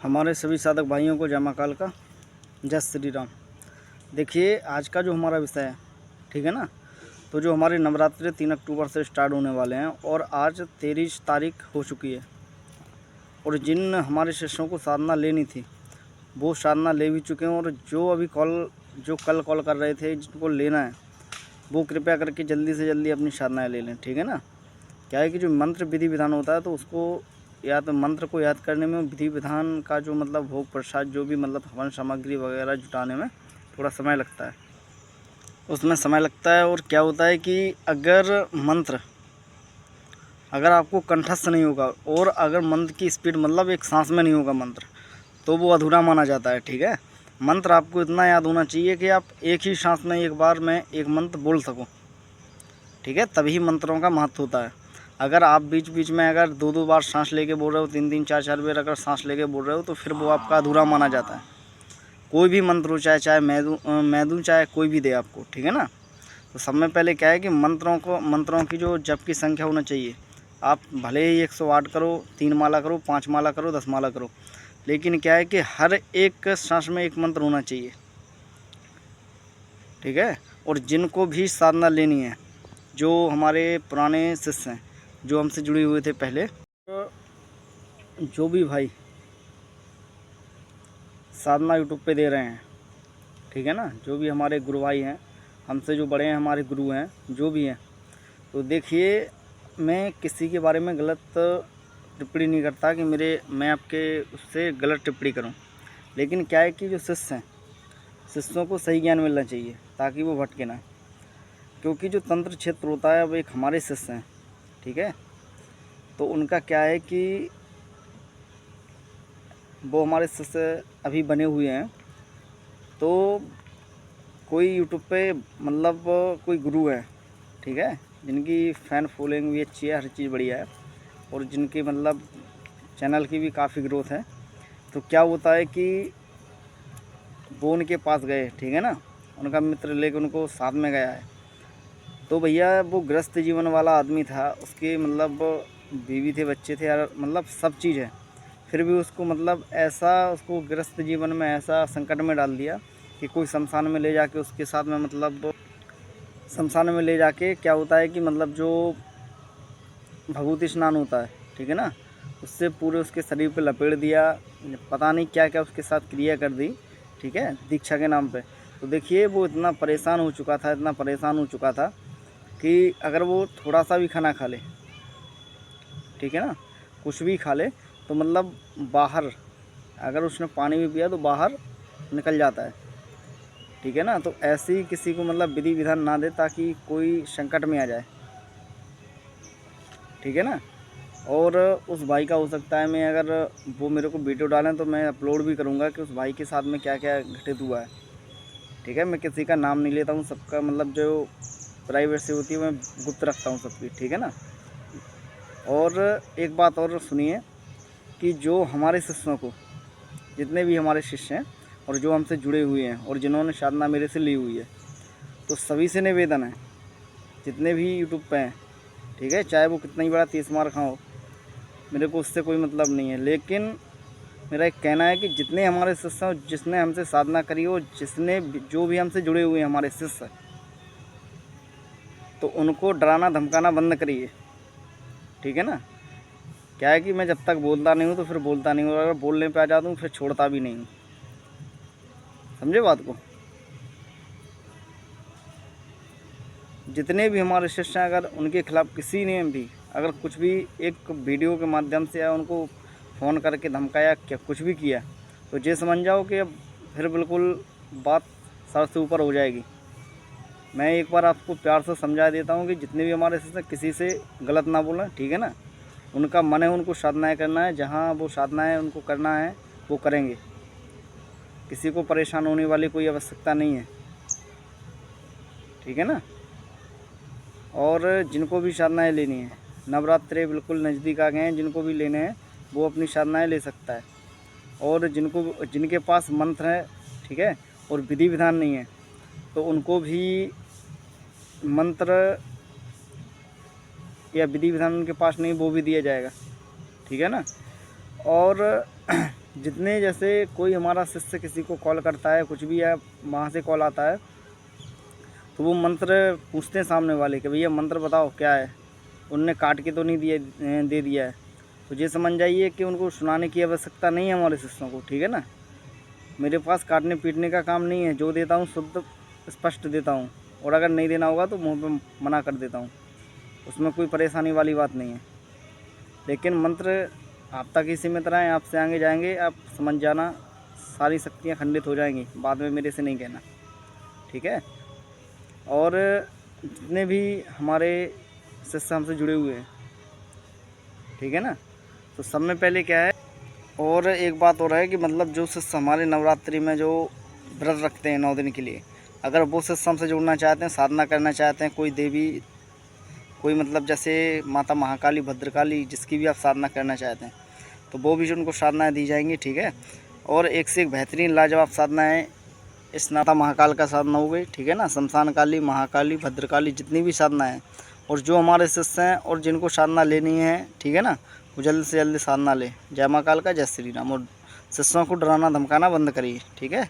हमारे सभी साधक भाइयों को जय मां काल का, जय श्री राम। देखिए आज का जो हमारा विषय है, ठीक है ना, तो जो हमारे नवरात्रि 3 अक्टूबर से स्टार्ट होने वाले हैं और आज 23 तारीख हो चुकी है। और जिन हमारे शिष्यों को साधना लेनी थी वो साधना ले भी चुके हैं, और जो कल कॉल कर रहे थे जिनको लेना है वो कृपया करके जल्दी से जल्दी अपनी साधनाएँ ले लें, ठीक है ना। क्या है कि जो मंत्र विधि विधान होता है तो उसको याद मंत्र को याद करने में, विधि विधान का जो मतलब भोग प्रसाद जो भी मतलब हवन सामग्री वगैरह जुटाने में थोड़ा समय लगता है, उसमें समय लगता है। और क्या होता है कि अगर आपको कंठस्थ नहीं होगा और अगर मंत्र की स्पीड मतलब एक सांस में नहीं होगा मंत्र, तो वो अधूरा माना जाता है, ठीक है। मंत्र आपको इतना याद होना चाहिए कि आप एक ही सांस में एक बार में एक मंत्र बोल सको, ठीक है, तभी मंत्रों का महत्व होता है। अगर आप बीच बीच में अगर दो बार सांस लेके बोल रहे हो, तीन चार बार अगर सांस लेके बोल रहे हो, तो फिर वो आपका अधूरा माना जाता है। कोई भी मंत्र हो, चाहे मैदू चाहे कोई भी दे आपको, ठीक है ना। तो सब में पहले क्या है कि मंत्रों की जो जप की संख्या होना चाहिए, आप भले ही 108 करो, 3 माला करो, 5 माला करो, 10 माला करो, लेकिन क्या है कि हर एक सांस में एक मंत्र होना चाहिए, ठीक है। और जिनको भी साधना लेनी है, जो हमारे पुराने शिष्य हैं जो हमसे जुड़े हुए थे पहले, तो जो भी भाई साधना यूट्यूब पे दे रहे हैं, ठीक है ना, जो भी हमारे गुरु भाई हैं, हमसे जो बड़े हैं, हमारे गुरु हैं, जो भी हैं, तो देखिए मैं किसी के बारे में गलत टिप्पणी नहीं करता कि मैं आपके उससे गलत टिप्पणी करूं। लेकिन क्या है कि जो शिष्य हैं, शिष्यों को सही ज्ञान मिलना चाहिए ताकि वो भटके ना। क्योंकि जो तंत्र क्षेत्र होता है वो एक हमारे शिष्य हैं, ठीक है। तो उनका क्या है कि वो हमारे शिष्य अभी बने हुए हैं, तो कोई यूट्यूब पे मतलब कोई गुरु है, ठीक है, जिनकी फ़ैन फॉलोइंग भी अच्छी है, हर चीज़ बढ़िया है, और जिनकी मतलब चैनल की भी काफ़ी ग्रोथ है। तो क्या होता है कि वो उनके पास गए, ठीक है ना, उनका मित्र लेकर उनको साथ में गया है। तो भैया वो गृहस्थ जीवन वाला आदमी था, उसके मतलब बीवी थे, बच्चे थे, यार मतलब सब चीज़ है, फिर भी उसको मतलब ऐसा उसको गृहस्थ जीवन में ऐसा संकट में डाल दिया कि कोई शमशान में ले जाके उसके साथ में मतलब शमशान में ले जाके क्या होता है कि मतलब जो भभूति स्नान होता है, ठीक है ना, उससे पूरे उसके शरीर पे लपेट दिया, पता नहीं क्या क्या उसके साथ क्रिया कर दी, ठीक है, दीक्षा के नाम पे। तो देखिए वो इतना परेशान हो चुका था कि अगर वो थोड़ा सा भी खाना खा ले, ठीक है ना, कुछ भी खा ले, तो मतलब बाहर अगर उसने पानी भी पिया तो बाहर निकल जाता है, ठीक है ना। तो ऐसे ही किसी को मतलब विधि विधान ना दे ताकि कोई संकट में आ जाए, ठीक है ना। और उस भाई का हो सकता है, मैं अगर वो मेरे को वीडियो डालें तो मैं अपलोड भी करूँगा कि उस भाई के साथ में क्या क्या घटित हुआ है, ठीक है। मैं किसी का नाम नहीं लेता हूँ, सबका मतलब जो प्राइवेसी होती है मैं गुप्त रखता हूँ सबकी, ठीक है ना। और एक बात और सुनिए कि जो हमारे शिष्यों को, जितने भी हमारे शिष्य हैं और जो हमसे जुड़े हुए हैं और जिन्होंने साधना मेरे से ली हुई है, तो सभी से निवेदन है, जितने भी यूट्यूब पे हैं, ठीक है, चाहे वो कितना ही बड़ा 30 मार खाओ, मेरे को उससे कोई मतलब नहीं है। लेकिन मेरा एक कहना है कि जितने हमारे शिष्य हैं, जिसने हमसे साधना करी हो, जो भी हमसे जुड़े हुए हैं हमारे शिष्य, तो उनको डराना धमकाना बंद करिए, ठीक है ना। क्या है कि मैं जब तक बोलता नहीं हूँ तो फिर बोलता नहीं हूँ, अगर बोलने पे आ जाता हूँ फिर छोड़ता भी नहीं हूँ, समझे बात को। जितने भी हमारे शिष्य हैं, अगर उनके खिलाफ़ किसी ने भी अगर कुछ भी एक वीडियो के माध्यम से या उनको फ़ोन करके धमकाया, क्या कुछ भी किया, तो ये समझ जाओ कि अब फिर बिल्कुल बात सर से ऊपर हो जाएगी। मैं एक बार आपको प्यार से समझा देता हूँ कि जितने भी हमारे शिष्य किसी से गलत ना बोलें, ठीक है ना। उनका मन है उनको साधनाएँ करना है, जहाँ वो साधनाएँ उनको करना है वो करेंगे, किसी को परेशान होने वाली कोई आवश्यकता नहीं है, ठीक है ना। और जिनको भी साधनाएँ लेनी है, नवरात्रे बिल्कुल नज़दीक आ गए हैं, जिनको भी लेने हैं वो अपनी साधनाएँ ले सकता है। और जिनके पास मंत्र है, ठीक है, और विधि विधान नहीं है, तो उनको भी मंत्र या विधि विधान उनके पास नहीं, वो भी दिया जाएगा, ठीक है ना। और जितने जैसे कोई हमारा शिष्य किसी को कॉल करता है, कुछ भी है, वहाँ से कॉल आता है तो वो मंत्र पूछते हैं सामने वाले कि भैया मंत्र बताओ क्या है, उनने काट के तो नहीं दे दिया है। तो ये समझ जाइए कि उनको सुनाने की आवश्यकता नहीं है हमारे शिष्यों को, ठीक है ना। मेरे पास काटने पीटने का काम नहीं है, जो देता हूँ शुद्ध स्पष्ट देता हूँ, और अगर नहीं देना होगा तो मुँह पे मना कर देता हूँ, उसमें कोई परेशानी वाली बात नहीं है। लेकिन मंत्र आप तक ही सीमित रहें, आपसे आगे जाएंगे आप समझ जाना, सारी शक्तियाँ खंडित हो जाएंगी, बाद में मेरे से नहीं कहना, ठीक है। और जितने भी हमारे शिष्य हमसे जुड़े हुए हैं, ठीक है ना, तो सब में पहले क्या है, और एक बात और है कि मतलब जो शिष्य हमारे नवरात्रि में जो व्रत रखते हैं 9 दिन के लिए, अगर वो शिष्य हमसे जुड़ना चाहते हैं, साधना करना चाहते हैं, कोई देवी, कोई मतलब जैसे माता महाकाली, भद्रकाली, जिसकी भी आप साधना करना चाहते हैं तो वो भी उनको साधनाएँ दी जाएंगी, ठीक है। और एक से एक बेहतरीन लाजवाब साधनाएँ इस माता महाकाल का साधना हो गई, ठीक है ना, शमशान काली, महाकाली, भद्रकाली, जितनी भी साधना है, और जो हमारे शिष्य हैं और जिनको साधना लेनी है, ठीक है ना, वो जल्द से जल्द साधना ले। जय महाकाल का, जय श्री राम। और शिष्यों को डराना धमकाना बंद करिए, ठीक है।